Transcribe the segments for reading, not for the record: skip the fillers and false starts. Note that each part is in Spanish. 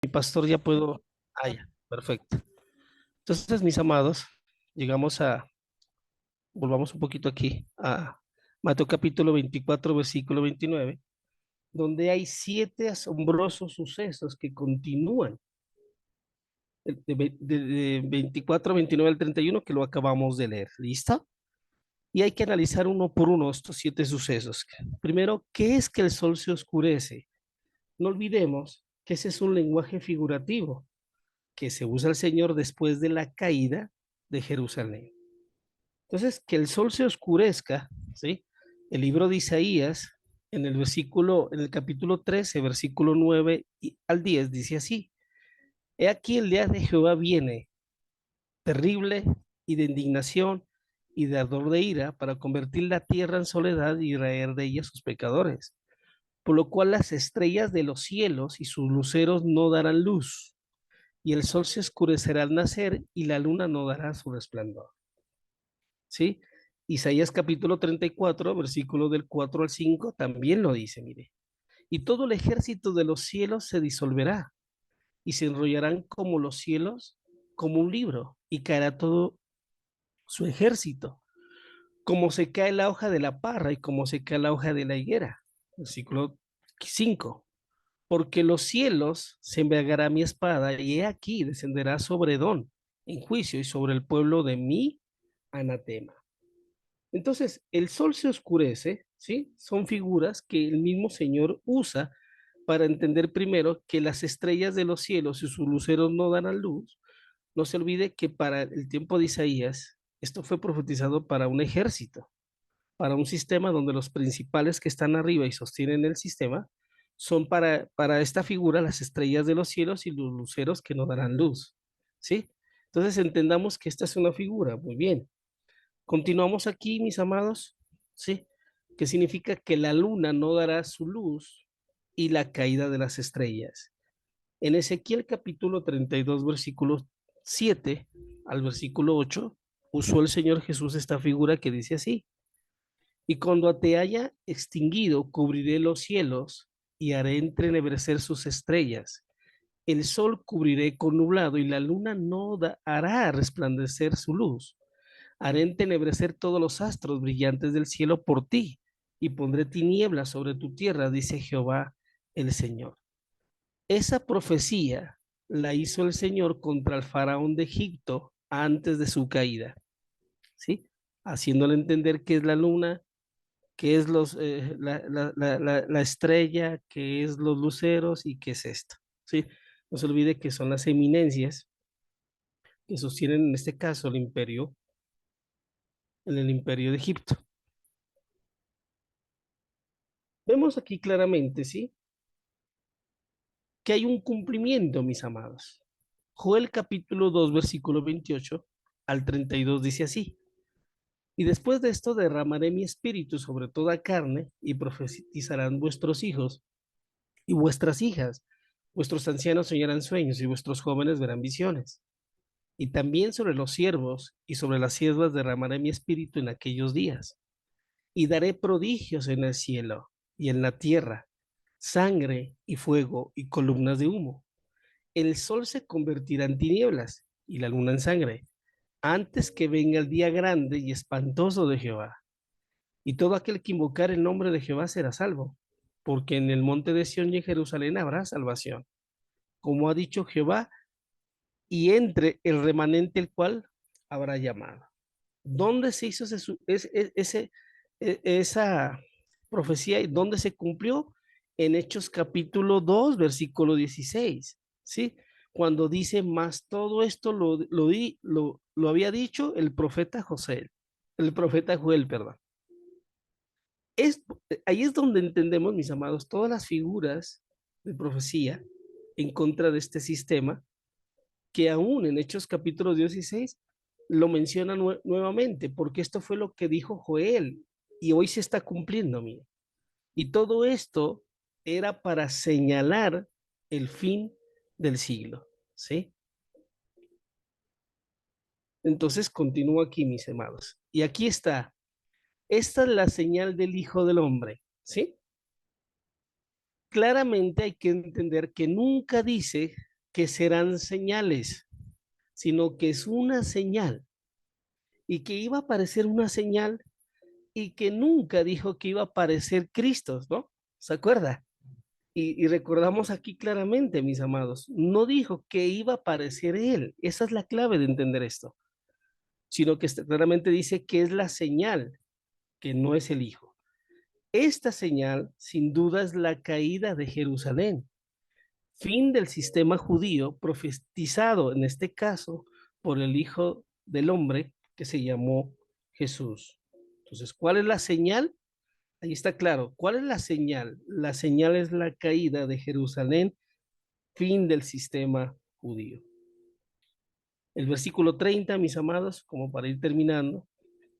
Mi pastor ya puedo. Ah, ya, perfecto. Entonces, mis amados, llegamos volvamos un poquito aquí a Mateo capítulo 24 versículo 29, donde hay 7 asombrosos sucesos que continúan, de 24 a 29 al 31 que lo acabamos de leer. ¿Listo? Y hay que analizar uno por uno estos 7 sucesos. Primero, ¿qué es que el sol se oscurece? No olvidemos que ese es un lenguaje figurativo que se usa el Señor después de la caída de Jerusalén. Entonces, que el sol se oscurezca, ¿sí? El libro de Isaías, en el capítulo 13, versículo 9 al 10, dice así: He aquí el día de Jehová viene, terrible y de indignación y de ardor de ira, para convertir la tierra en soledad y raer de ella sus pecadores. Por lo cual las estrellas de los cielos y sus luceros no darán luz, y el sol se oscurecerá al nacer, y la luna no dará su resplandor. ¿Sí? Isaías capítulo 34, versículo del 4 al 5, también lo dice, mire. Y todo el ejército de los cielos se disolverá, y se enrollarán como los cielos, como un libro, y caerá todo su ejército, como se cae la hoja de la parra y como se cae la hoja de la higuera. Versículo 5. Porque los cielos se envergará mi espada, y he aquí descenderá sobre Edom en juicio y sobre el pueblo de mi anatema. Entonces, el sol se oscurece, ¿sí? Son figuras que el mismo Señor usa para entender primero que las estrellas de los cielos y sus luceros no dan a luz. No se olvide que para el tiempo de Isaías, esto fue profetizado para un ejército, para un sistema donde los principales que están arriba y sostienen el sistema son para esta figura las estrellas de los cielos y los luceros que no darán luz, ¿sí? Entonces entendamos que esta es una figura, muy bien. Continuamos aquí, mis amados, ¿sí? Que significa que la luna no dará su luz y la caída de las estrellas. En Ezequiel capítulo 32, versículo 7 al versículo 8, usó el Señor Jesús esta figura que dice así: Y cuando te haya extinguido, cubriré los cielos y haré entrenevecer sus estrellas. El sol cubriré con nublado y la luna no hará resplandecer su luz. Haré entenebrecer todos los astros brillantes del cielo por ti, y pondré tinieblas sobre tu tierra, dice Jehová el Señor. Esa profecía la hizo el Señor contra el faraón de Egipto antes de su caída, ¿sí? Haciéndole entender qué es la luna, qué es la estrella, qué es los luceros y qué es esto, ¿sí? No se olvide que son las eminencias que sostienen en este caso el imperio, en el imperio de Egipto. Vemos aquí claramente, ¿sí? Que hay un cumplimiento, mis amados. Joel capítulo 2 versículo 28 al 32 dice así: Y después de esto derramaré mi espíritu sobre toda carne, y profetizarán vuestros hijos y vuestras hijas. Vuestros ancianos soñarán sueños y vuestros jóvenes verán visiones. Y también sobre los siervos y sobre las siervas derramaré mi espíritu en aquellos días. Y daré prodigios en el cielo y en la tierra, sangre y fuego y columnas de humo. El sol se convertirá en tinieblas y la luna en sangre, antes que venga el día grande y espantoso de Jehová. Y todo aquel que invocar el nombre de Jehová será salvo, porque en el monte de Sión y en Jerusalén habrá salvación, como ha dicho Jehová, y entre el remanente el cual habrá llamado. ¿Dónde se hizo esa profecía y dónde se cumplió? En Hechos capítulo 2 versículo 16, ¿sí? Cuando dice, más todo esto lo había dicho el profeta José, el profeta Joel, perdón. Es, ahí es donde entendemos, mis amados, todas las figuras de profecía en contra de este sistema, que aún en Hechos capítulo 16 lo menciona nuevamente, porque esto fue lo que dijo Joel y hoy se está cumpliendo, mire. Y todo esto era para señalar el fin del siglo, ¿sí? Entonces continúo aquí, mis amados. Y aquí está, esta es la señal del Hijo del Hombre, ¿sí? Claramente hay que entender que nunca dice que serán señales, sino que es una señal y que iba a aparecer una señal y que nunca dijo que iba a aparecer Cristo, ¿no? ¿Se acuerda? Y recordamos aquí claramente, mis amados, no dijo que iba a aparecer Él. Esa es la clave de entender esto, sino que claramente dice que es la señal, que no es el Hijo. Esta señal, sin duda, es la caída de Jerusalén, fin del sistema judío profetizado, en este caso, por el Hijo del Hombre, que se llamó Jesús. Entonces, ¿cuál es la señal? Ahí está claro. ¿Cuál es la señal? La señal es la caída de Jerusalén, fin del sistema judío. El versículo 30, mis amados, como para ir terminando,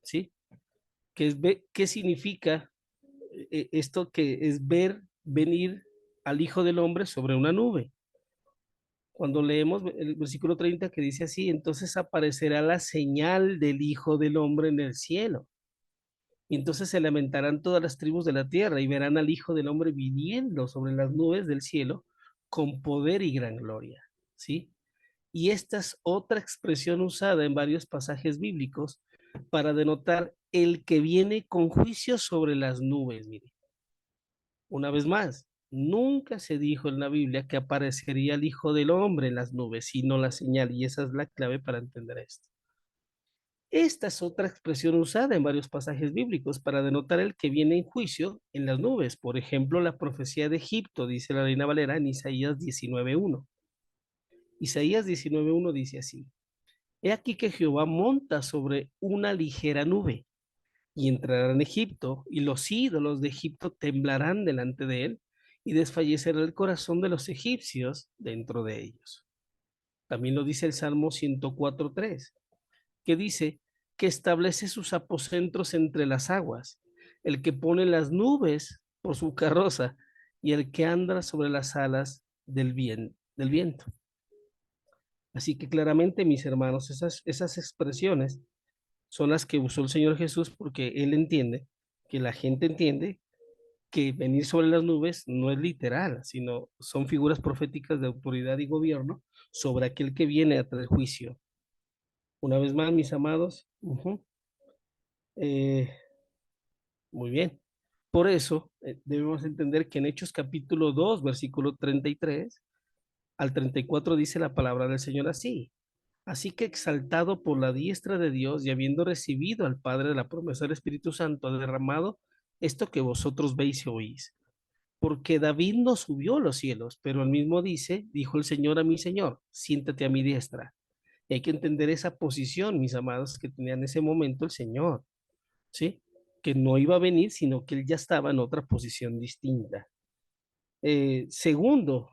¿sí? ¿Qué significa esto que es ver venir al Hijo del Hombre sobre una nube? Cuando leemos el versículo 30 que dice así, entonces aparecerá la señal del Hijo del Hombre en el cielo. Y entonces se lamentarán todas las tribus de la tierra y verán al Hijo del Hombre viniendo sobre las nubes del cielo con poder y gran gloria. ¿Sí? Y esta es otra expresión usada en varios pasajes bíblicos para denotar el que viene con juicio sobre las nubes. Mire, una vez más, nunca se dijo en la Biblia que aparecería el Hijo del Hombre en las nubes, sino la señal, y esa es la clave para entender esto. Esta es otra expresión usada en varios pasajes bíblicos para denotar el que viene en juicio en las nubes. Por ejemplo, la profecía de Egipto, dice la Reina Valera en Isaías 19:1. Isaías 19:1 dice así: He aquí que Jehová monta sobre una ligera nube y entrará en Egipto, y los ídolos de Egipto temblarán delante de él, y desfallecerá el corazón de los egipcios dentro de ellos. También lo dice el Salmo 104:3, que dice que establece sus aposentos entre las aguas, el que pone las nubes por su carroza, y el que anda sobre las alas del viento. Así que claramente, mis hermanos, esas expresiones son las que usó el Señor Jesús porque Él entiende, que la gente entiende que venir sobre las nubes no es literal, sino son figuras proféticas de autoridad y gobierno sobre aquel que viene a traer juicio. Una vez más, mis amados, eh, muy bien. Por eso debemos entender que en Hechos capítulo 2, versículo 33 al 34 dice la palabra del Señor así: Así que exaltado por la diestra de Dios y habiendo recibido al Padre de la promesa del Espíritu Santo, ha derramado esto que vosotros veis y oís. Porque David no subió a los cielos, pero él mismo dice, dijo el Señor a mi Señor, siéntate a mi diestra. Y hay que entender esa posición, mis amados, que tenía en ese momento el Señor, ¿sí? Que no iba a venir, sino que él ya estaba en otra posición distinta. Segundo,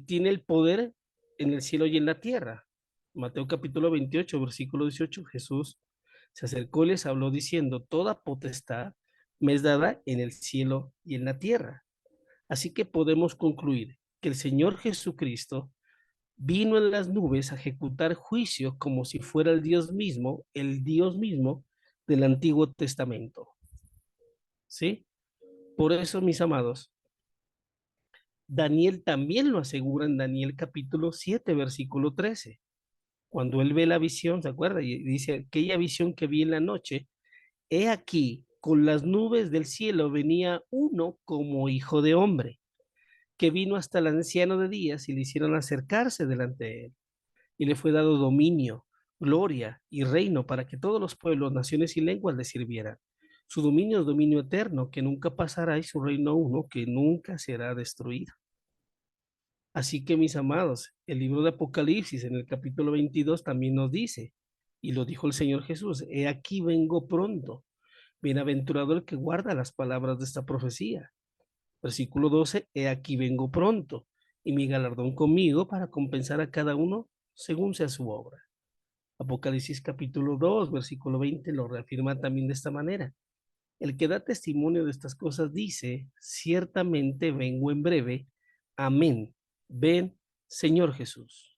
tiene el poder en el cielo y en la tierra. Mateo capítulo 28, versículo 18, Jesús se acercó y les habló diciendo, toda potestad me es dada en el cielo y en la tierra. Así que podemos concluir que el Señor Jesucristo vino en las nubes a ejecutar juicio como si fuera el Dios mismo del Antiguo Testamento. ¿Sí? Por eso, mis amados, Daniel también lo asegura en Daniel capítulo 7, versículo 13. Cuando él ve la visión, ¿se acuerda? Y dice, aquella visión que vi en la noche, he aquí, con las nubes del cielo venía uno como hijo de hombre, que vino hasta el anciano de días y le hicieron acercarse delante de él. Y le fue dado dominio, gloria y reino para que todos los pueblos, naciones y lenguas le sirvieran. Su dominio es dominio eterno, que nunca pasará, y su reino uno, que nunca será destruido. Así que, mis amados, el libro de Apocalipsis en el capítulo 22 también nos dice, y lo dijo el Señor Jesús, he aquí vengo pronto, bienaventurado el que guarda las palabras de esta profecía. Versículo 12, he aquí vengo pronto, y mi galardón conmigo para compensar a cada uno según sea su obra. Apocalipsis capítulo 2, versículo 20 lo reafirma también de esta manera. El que da testimonio de estas cosas dice, ciertamente vengo en breve. Amén. Ven, Señor Jesús.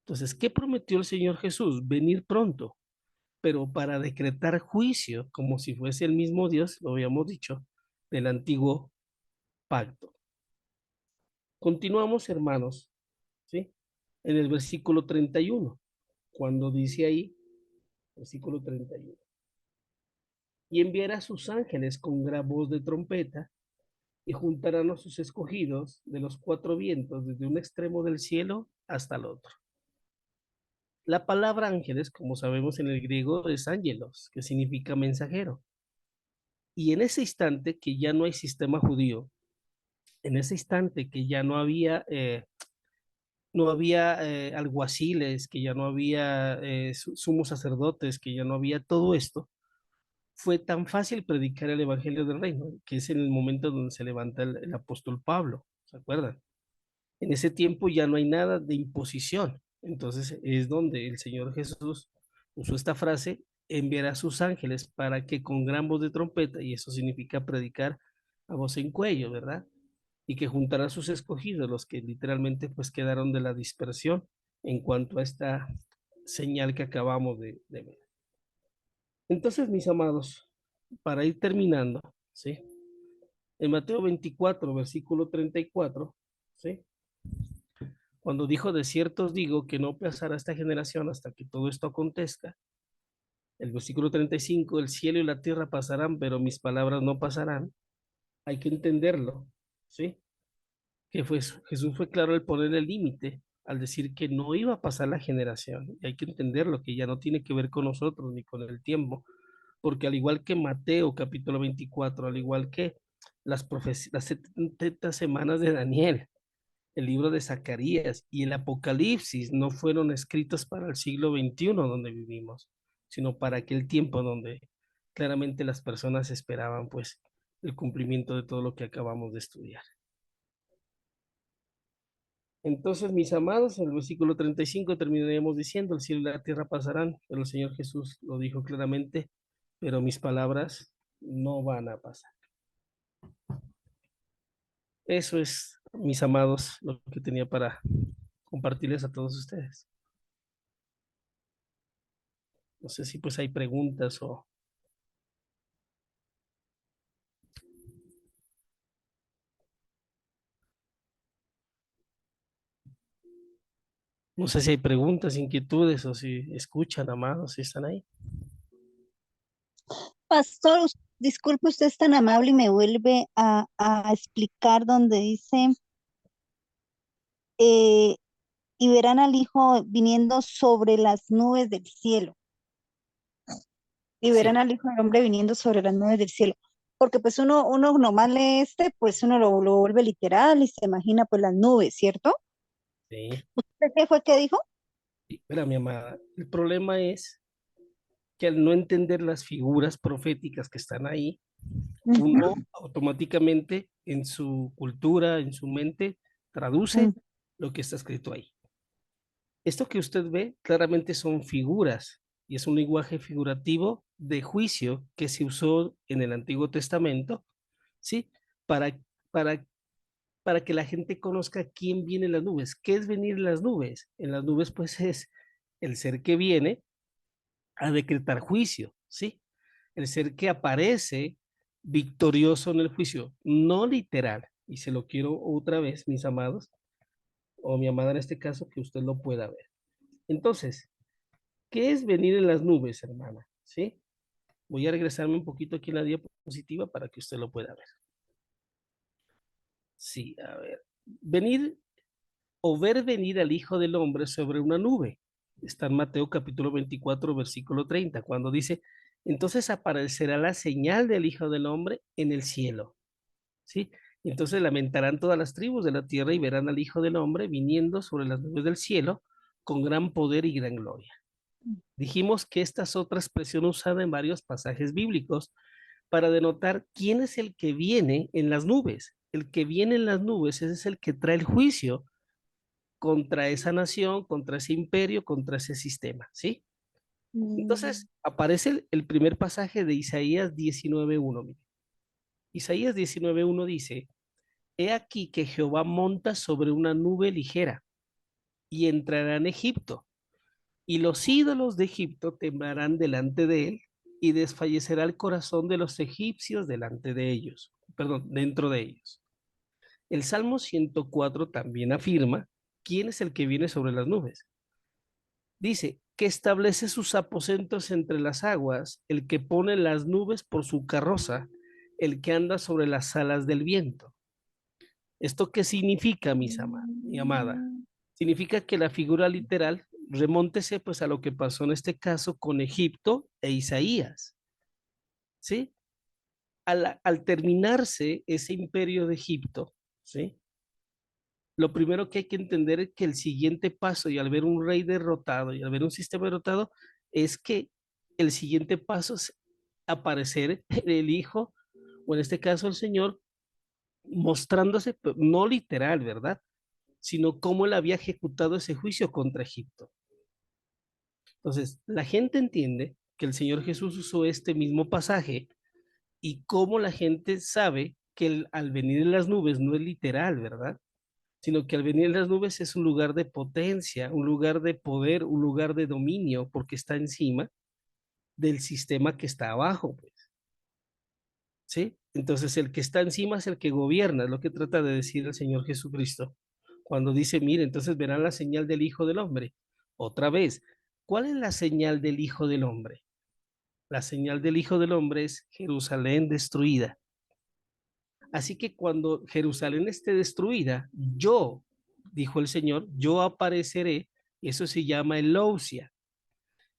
Entonces, ¿qué prometió el Señor Jesús? Venir pronto, pero para decretar juicio, como si fuese el mismo Dios, lo habíamos dicho, del antiguo pacto. Continuamos, hermanos, ¿sí? en el versículo 31, cuando dice ahí, versículo 31, y enviará a sus ángeles con gran voz de trompeta y juntarán a sus escogidos de los cuatro vientos, desde un extremo del cielo hasta el otro. La palabra ángeles, como sabemos en el griego, es ángelos, que significa mensajero. Y en ese instante que ya no hay sistema judío, en ese instante que ya no había alguaciles, que ya no había sumos sacerdotes, que ya no había todo esto, fue tan fácil predicar el evangelio del reino, que es en el momento donde se levanta el apóstol Pablo, ¿se acuerdan? En ese tiempo ya no hay nada de imposición. Entonces es donde el Señor Jesús usó esta frase, enviará a sus ángeles para que con gran voz de trompeta, y eso significa predicar a voz en cuello, ¿verdad? Y que juntará a sus escogidos, los que literalmente pues quedaron de la dispersión en cuanto a esta señal que acabamos de ver. Entonces, mis amados, para ir terminando, ¿sí? En Mateo 24, versículo 34, ¿sí? Cuando dijo, de cierto os digo que no pasará esta generación hasta que todo esto acontezca. El versículo 35, el cielo y la tierra pasarán, pero mis palabras no pasarán. Hay que entenderlo, ¿sí? Que fue, Jesús fue claro al poner el límite, al decir que no iba a pasar la generación. Y hay que entenderlo, que ya no tiene que ver con nosotros ni con el tiempo, porque al igual que Mateo capítulo 24, al igual que las 70 semanas de Daniel, el libro de Zacarías y el Apocalipsis no fueron escritos para el siglo XXI donde vivimos, sino para aquel tiempo donde claramente las personas esperaban pues el cumplimiento de todo lo que acabamos de estudiar. Entonces, mis amados, en el versículo 35 terminaremos diciendo, el cielo y la tierra pasarán, pero el Señor Jesús lo dijo claramente, pero mis palabras no van a pasar. Eso es, mis amados, lo que tenía para compartirles a todos ustedes. No sé si pues hay preguntas o no sé si hay preguntas, inquietudes o si escuchan, amados, si están ahí. Pastor, disculpe, usted es tan amable y me vuelve a explicar donde dice, eh, y verán al Hijo viniendo sobre las nubes del cielo, y verán Sí, al Hijo del Hombre viniendo sobre las nubes del cielo. Porque pues uno nomás lee pues uno lo vuelve literal y se imagina pues las nubes, ¿cierto? sí. ¿Usted qué fue que dijo? Sí, mira, mi amada, el problema es que al no entender las figuras proféticas que están ahí, Ujú, uno automáticamente en su cultura, en su mente, traduce ujú, lo que está escrito ahí. Esto que usted ve claramente son figuras y es un lenguaje figurativo de juicio que se usó en el Antiguo Testamento, ¿sí? Para, para, para que la gente conozca quién viene en las nubes. ¿Qué es venir en las nubes? En las nubes, pues, es el ser que viene a decretar juicio, ¿sí? El ser que aparece victorioso en el juicio, no literal. Y se lo quiero otra vez, mis amados, o mi amada en este caso, que usted lo pueda ver. Entonces, ¿qué es venir en las nubes, hermana? ¿Sí? Voy a regresarme un poquito aquí en la diapositiva para que usted lo pueda ver. Sí, a ver. Venir o ver venir al Hijo del Hombre sobre una nube. Está en Mateo capítulo 24, versículo 30, cuando dice, entonces aparecerá la señal del Hijo del Hombre en el cielo. ¿Sí? Entonces lamentarán todas las tribus de la tierra y verán al Hijo del Hombre viniendo sobre las nubes del cielo con gran poder y gran gloria. Dijimos que esta es otra expresión usada en varios pasajes bíblicos para denotar quién es el que viene en las nubes. El que viene en las nubes ese es el que trae el juicio contra esa nación, contra ese imperio, contra ese sistema, ¿sí? mm, Entonces aparece el primer pasaje de Isaías 19.1. Isaías 19.1 dice, he aquí que Jehová monta sobre una nube ligera y entrará en Egipto, y los ídolos de Egipto temblarán delante de él, y desfallecerá el corazón de los egipcios delante de ellos, perdón, dentro de ellos. El Salmo 104 también afirma ¿quién es el que viene sobre las nubes? Dice, que establece sus aposentos entre las aguas, el que pone las nubes por su carroza, el que anda sobre las alas del viento. ¿Esto qué significa, mi amada? Significa que la figura literal, remóntese pues a lo que pasó en este caso con Egipto e Isaías, ¿sí? Al terminarse ese imperio de Egipto, ¿sí? Lo primero que hay que entender es que el siguiente paso, y al ver un rey derrotado y al ver un sistema derrotado, es que el siguiente paso es aparecer el Hijo, o en este caso el Señor, mostrándose, no literal, ¿verdad? Sino cómo él había ejecutado ese juicio contra Egipto. Entonces, la gente entiende que el Señor Jesús usó este mismo pasaje y cómo la gente sabe que al venir en las nubes no es literal, ¿verdad? Sino que al venir en las nubes es un lugar de potencia, un lugar de poder, un lugar de dominio, porque está encima del sistema que está abajo, pues, ¿sí? Entonces, el que está encima es el que gobierna, es lo que trata de decir el Señor Jesucristo. Cuando dice, mire, entonces verán la señal del Hijo del Hombre. Otra vez, ¿cuál es la señal del Hijo del Hombre? La señal del Hijo del Hombre es Jerusalén destruida. Así que cuando Jerusalén esté destruida, yo, dijo el Señor, yo apareceré. Eso se llama elousia.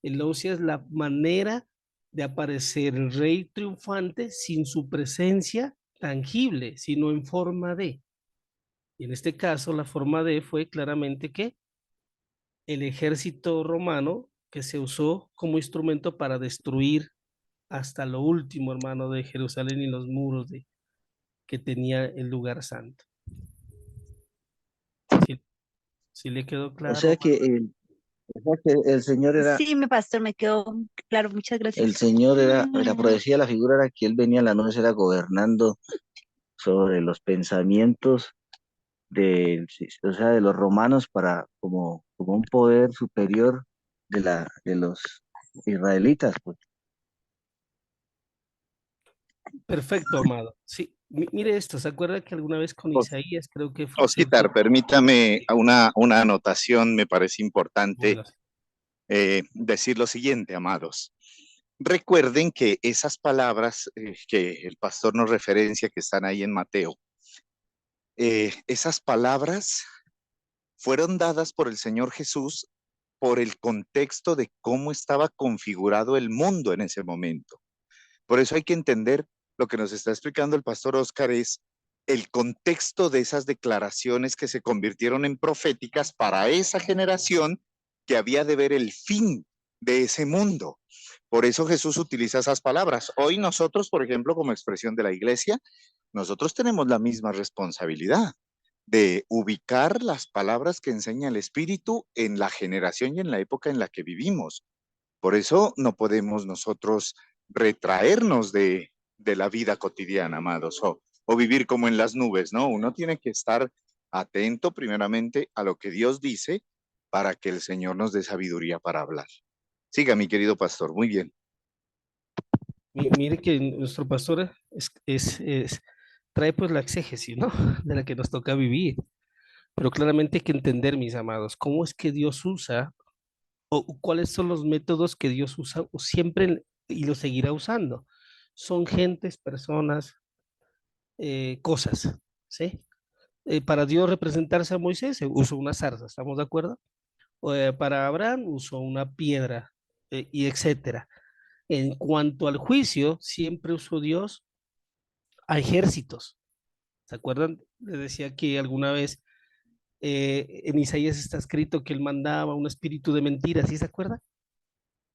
Elousia es la manera de aparecer el rey triunfante sin su presencia tangible, sino en forma de. Y en este caso, la forma de fue claramente que el ejército romano que se usó como instrumento para destruir hasta lo último, hermano, de Jerusalén y los muros que tenía el lugar santo. ¿Sí, sí le quedó O claro, sea que hermano? el Señor era, Sí, mi pastor, me quedó claro, muchas el gracias. Señor era, la profecía, la figura era que Él venía en la noche, era gobernando sobre los pensamientos o sea, de los romanos para, como un poder superior de los israelitas, pues. Perfecto, amado. Sí, mire esto, ¿se acuerda que alguna vez con Os- Isaías creo que fue Osquitar, cierto? permítame una anotación, me parece importante Bueno, decir lo siguiente, amados. Recuerden que esas palabras que el pastor nos referencia, que están ahí en Mateo, esas palabras fueron dadas por el Señor Jesús por el contexto de cómo estaba configurado el mundo en ese momento. Por eso hay que entender lo que nos está explicando el pastor Oscar es el contexto de esas declaraciones que se convirtieron en proféticas para esa generación que había de ver el fin de ese mundo. Por eso Jesús utiliza esas palabras. Hoy nosotros, por ejemplo, como expresión de la iglesia, nosotros tenemos la misma responsabilidad de ubicar las palabras que enseña el Espíritu en la generación y en la época en la que vivimos. Por eso no podemos nosotros retraernos de la vida cotidiana, amados, o vivir como en las nubes, ¿no? Uno tiene que estar atento primeramente a lo que Dios dice para que el Señor nos dé sabiduría para hablar. Siga, mi querido pastor, muy bien. mire que nuestro pastor trae pues la exégesis, ¿no? De la que nos toca vivir. Pero claramente hay que entender, mis amados, cómo es que Dios usa o cuáles son los métodos que Dios usa o siempre y lo seguirá usando. Son gentes, personas, cosas, ¿sí? Para Dios representarse a Moisés usó una zarza, ¿estamos de acuerdo? Para Abraham usó una piedra y etcétera. En cuanto al juicio, siempre usó Dios a ejércitos. ¿Se acuerdan? Les decía que alguna vez en Isaías está escrito que él mandaba un espíritu de mentiras, ¿sí se acuerda?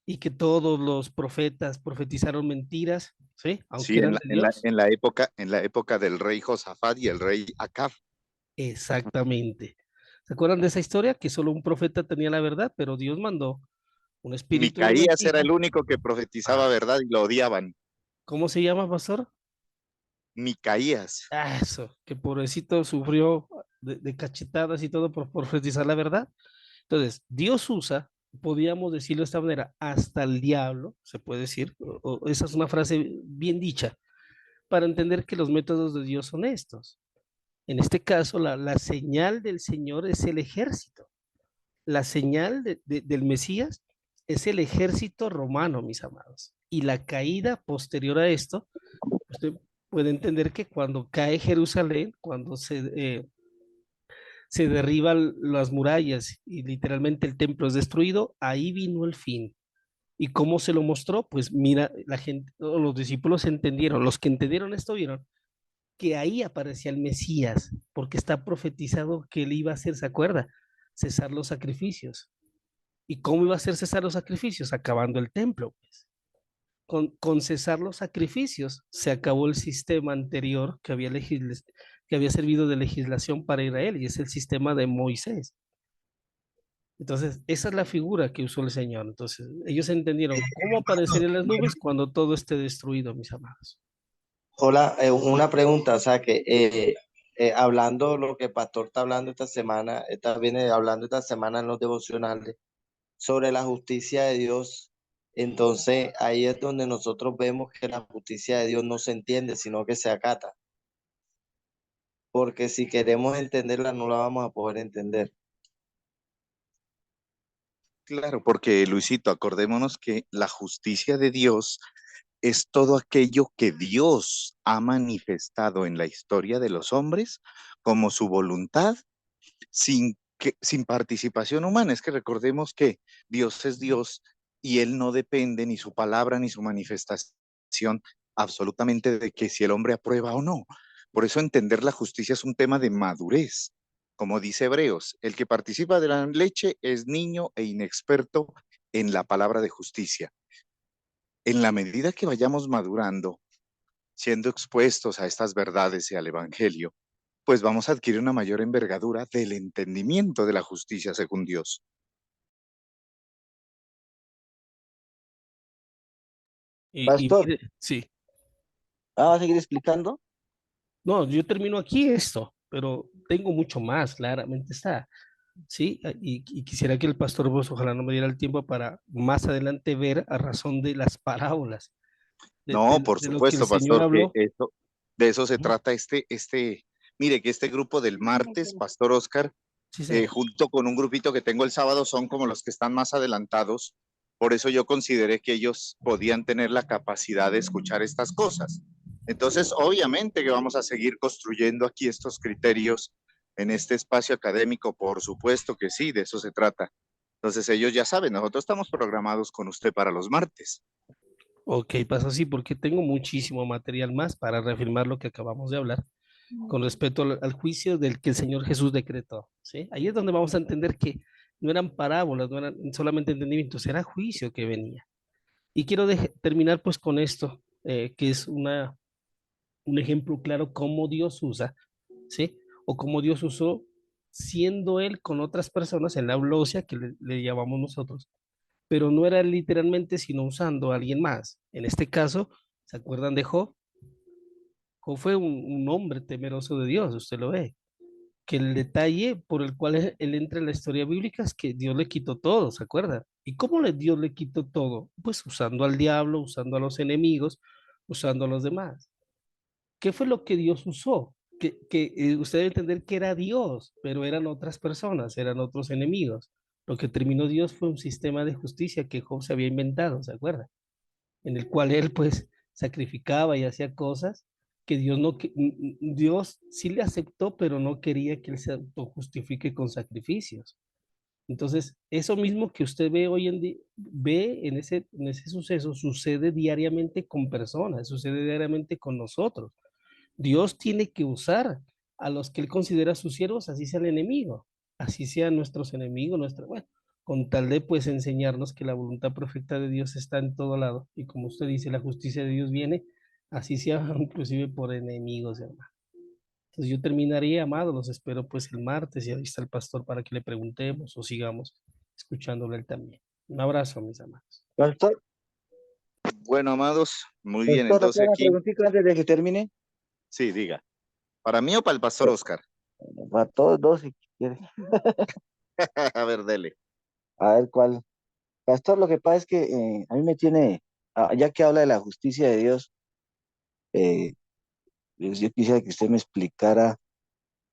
Y que todos los profetas profetizaron mentiras, ¿sí? Aunque Sí, eran de Dios. en la época del rey Josafat y el rey Acab. Exactamente. ¿Se acuerdan de esa historia? Que solo un profeta tenía la verdad, pero Dios mandó un espíritu de Micaías era mentira. el único que profetizaba Ah, verdad y lo odiaban. ¿cómo se llama, pastor? Micaías. Ah, eso, que pobrecito sufrió de cachetadas y todo por profetizar la verdad. Entonces, Dios usa, podríamos decirlo de esta manera, hasta el diablo, se puede decir, esa es una frase bien dicha, para entender que los métodos de Dios son estos. En este caso, la señal del Señor es el ejército. La señal del Mesías es el ejército romano, mis amados. Y la caída posterior a esto, usted puede entender que cuando cae Jerusalén, cuando se derriban las murallas y literalmente el templo es destruido, ahí vino el fin. ¿Y cómo se lo mostró? Pues mira, la gente, los discípulos entendieron, los que entendieron esto vieron que ahí aparecía el Mesías, porque está profetizado que él iba a hacer, ¿se acuerda? Cesar los sacrificios. ¿Y cómo iba a hacer cesar los sacrificios? Acabando el templo, pues. Con cesar los sacrificios se acabó el sistema anterior que había servido de legislación para Israel, y es el sistema de Moisés. Entonces, esa es la figura que usó el Señor. Entonces, ellos entendieron cómo aparecerían las nubes cuando todo esté destruido, mis amados. Hola, una pregunta, o sea que hablando lo que el pastor está hablando esta semana, está viene hablando esta semana en los devocionales sobre la justicia de Dios, entonces ahí es donde nosotros vemos que la justicia de Dios no se entiende, sino que se acata, porque si queremos entenderla no la vamos a poder entender. Claro, porque Luisito, acordémonos que la justicia de Dios es todo aquello que Dios ha manifestado en la historia de los hombres como su voluntad sin participación humana. Es que recordemos que Dios es Dios y Él no depende ni su palabra ni su manifestación absolutamente de que si el hombre aprueba o no. Por eso entender la justicia es un tema de madurez. Como dice Hebreos, el que participa de la leche es niño e inexperto en la palabra de justicia. En la medida que vayamos madurando, siendo expuestos a estas verdades y al Evangelio, pues vamos a adquirir una mayor envergadura del entendimiento de la justicia según Dios. Y Pastor, mire, sí, ¿va a seguir explicando? no, yo termino aquí esto, pero tengo mucho más, claramente está. Sí, y quisiera que el pastor vos ojalá no me diera el tiempo para más adelante ver a razón de las parábolas, No, por de lo que el supuesto, Señor pastor, que habló. de eso se Ujú. trata mire que este grupo del martes, Pastor Oscar, Sí, señor. junto con un grupito que tengo el sábado, son como los que están más adelantados. Por eso yo consideré que ellos podían tener la capacidad de escuchar estas cosas. Entonces, obviamente que vamos a seguir construyendo aquí estos criterios en este espacio académico, por supuesto que sí, de eso se trata. Entonces, ellos ya saben, nosotros estamos programados con usted para los martes. Ok, pasa así porque tengo muchísimo material más para reafirmar lo que acabamos de hablar con respecto al juicio del que el Señor Jesús decretó. ¿Sí? Ahí es donde vamos a entender que no eran parábolas, no eran solamente entendimientos, era juicio que venía. Y quiero terminar pues con esto, que es un ejemplo claro cómo Dios usa, ¿sí? O cómo Dios usó siendo Él con otras personas en la eulogía que le llamamos nosotros, pero no era literalmente sino usando a alguien más. En este caso, ¿se acuerdan de Job? Job fue un hombre temeroso de Dios, usted lo ve. Que el detalle por el cual él entra en la historia bíblica es que Dios le quitó todo, ¿se acuerda? ¿Y cómo Dios le quitó todo? Pues usando al diablo, usando a los enemigos, usando a los demás. ¿Qué fue lo que Dios usó? Que usted debe entender que era Dios, pero eran otras personas, eran otros enemigos. Lo que terminó Dios fue un sistema de justicia que Job se había inventado, ¿se acuerda? En el cual él pues sacrificaba y hacía cosas que Dios no, Dios sí le aceptó, pero no quería que él se autojustifique con sacrificios. Entonces, eso mismo que usted ve hoy en día, ve en ese suceso, sucede diariamente con personas, sucede diariamente con nosotros. Dios tiene que usar a los que Él considera sus siervos, así sea el enemigo, así sean nuestros enemigos, bueno, con tal de pues enseñarnos que la voluntad perfecta de Dios está en todo lado. Y como usted dice, la justicia de Dios viene, así sea inclusive por enemigos, hermano. Entonces yo terminaría, amado, los espero pues el martes y ahí está el pastor para que le preguntemos o sigamos escuchándole él también. Un abrazo, mis amados. Pastor, Bueno, amados, muy bien, pastor, entonces una aquí, preguntita antes de que termine. sí, diga, ¿para mí o para el pastor Oscar? Para todos dos, si quiere. A ver, dele. A ver cuál. Pastor, lo que pasa es que a mí me tiene, ya que habla de la justicia de Dios, pues yo quisiera que usted me explicara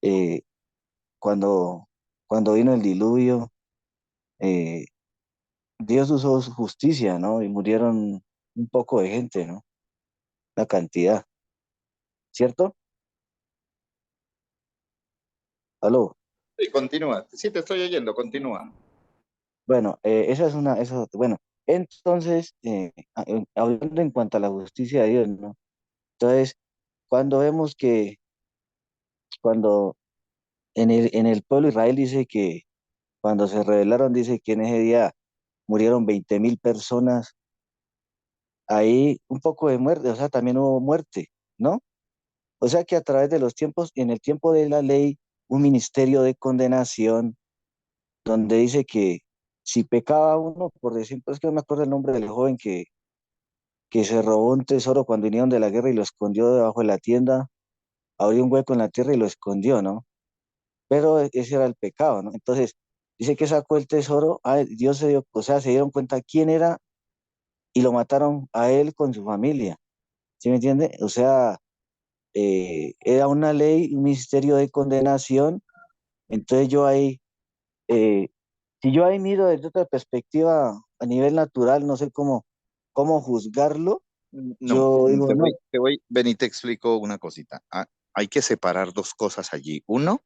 eh, cuando vino el diluvio, eh, Dios usó su justicia, ¿no? Y murieron un poco de gente, ¿no? La cantidad, ¿cierto? Aló. Sí, continúa. Sí, te estoy oyendo, continúa. Bueno, bueno, entonces, hablando en cuanto a la justicia de Dios, ¿no? Entonces, cuando vemos cuando en el pueblo de Israel dice que cuando se rebelaron, dice que en ese día murieron 20.000 personas, ahí un poco de muerte, o sea, también hubo muerte, ¿no? O sea que a través de los tiempos, en el tiempo de la ley, un ministerio de condenación, donde dice que si pecaba uno, por decir, pues que no me acuerdo el nombre del joven que se robó un tesoro cuando vinieron de la guerra y lo escondió debajo de la tienda, abrió un hueco en la tierra y lo escondió, ¿no? Pero ese era el pecado, ¿no? Entonces, dice que sacó el tesoro, Dios se dio, o sea, se dieron cuenta quién era y lo mataron a él con su familia, ¿sí me entiende? O sea, era una ley, un ministerio de condenación, entonces eh, si yo ahí miro desde otra perspectiva a nivel natural, no sé cómo juzgarlo, No, yo digo, no, ven y te explico una cosita. Hay que separar dos cosas allí. Uno,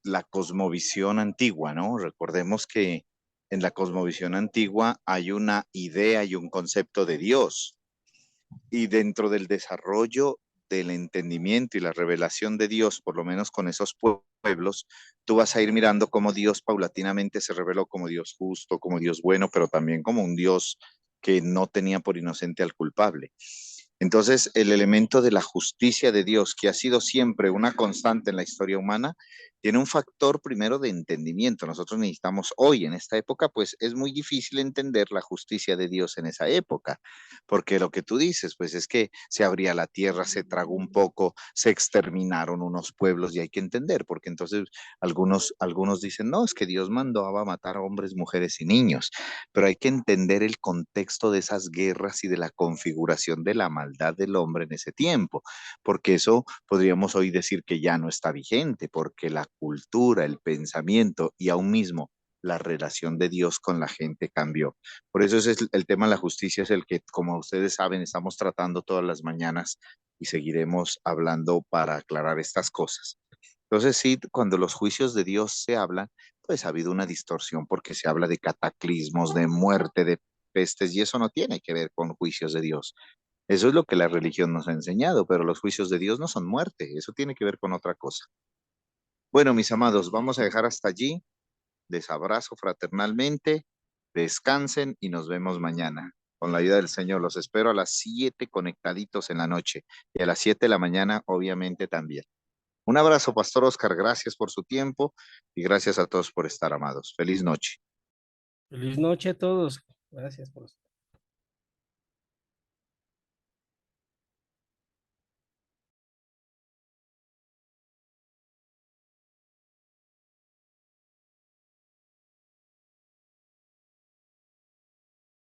la cosmovisión antigua, ¿no? Recordemos que en la cosmovisión antigua hay una idea y un concepto de Dios. Y dentro del desarrollo del entendimiento y la revelación de Dios, por lo menos con esos pueblos, tú vas a ir mirando cómo Dios paulatinamente se reveló como Dios justo, como Dios bueno, pero también como un Dios que no tenía por inocente al culpable. Entonces, el elemento de la justicia de Dios, que ha sido siempre una constante en la historia humana, tiene un factor primero de entendimiento. Nosotros necesitamos hoy, en esta época, pues es muy difícil entender la justicia de Dios en esa época, porque lo que tú dices, pues es que se abría la tierra, se tragó un poco, se exterminaron unos pueblos y hay que entender, porque entonces algunos dicen, no, es que Dios mandó a matar a hombres, mujeres y niños, pero hay que entender el contexto de esas guerras y de la configuración de la maldad del hombre en ese tiempo, porque eso podríamos hoy decir que ya no está vigente, porque la cultura, el pensamiento y aún mismo la relación de Dios con la gente cambió. Por eso ese es el tema de la justicia, es el que, como ustedes saben, estamos tratando todas las mañanas y seguiremos hablando para aclarar estas cosas. Entonces, sí, cuando los juicios de Dios se hablan, pues ha habido una distorsión porque se habla de cataclismos, de muerte, de pestes, y eso no tiene que ver con juicios de Dios. Eso es lo que la religión nos ha enseñado, pero los juicios de Dios no son muerte, eso tiene que ver con otra cosa. Bueno, mis amados, vamos a dejar hasta allí. Les abrazo fraternalmente, descansen y nos vemos mañana. Con la ayuda del Señor, los espero a las 7 conectaditos en la noche y a las 7 de la mañana, obviamente también. Un abrazo, Pastor Oscar, gracias por su tiempo y gracias a todos por estar amados. Feliz noche. Feliz noche a todos. Gracias por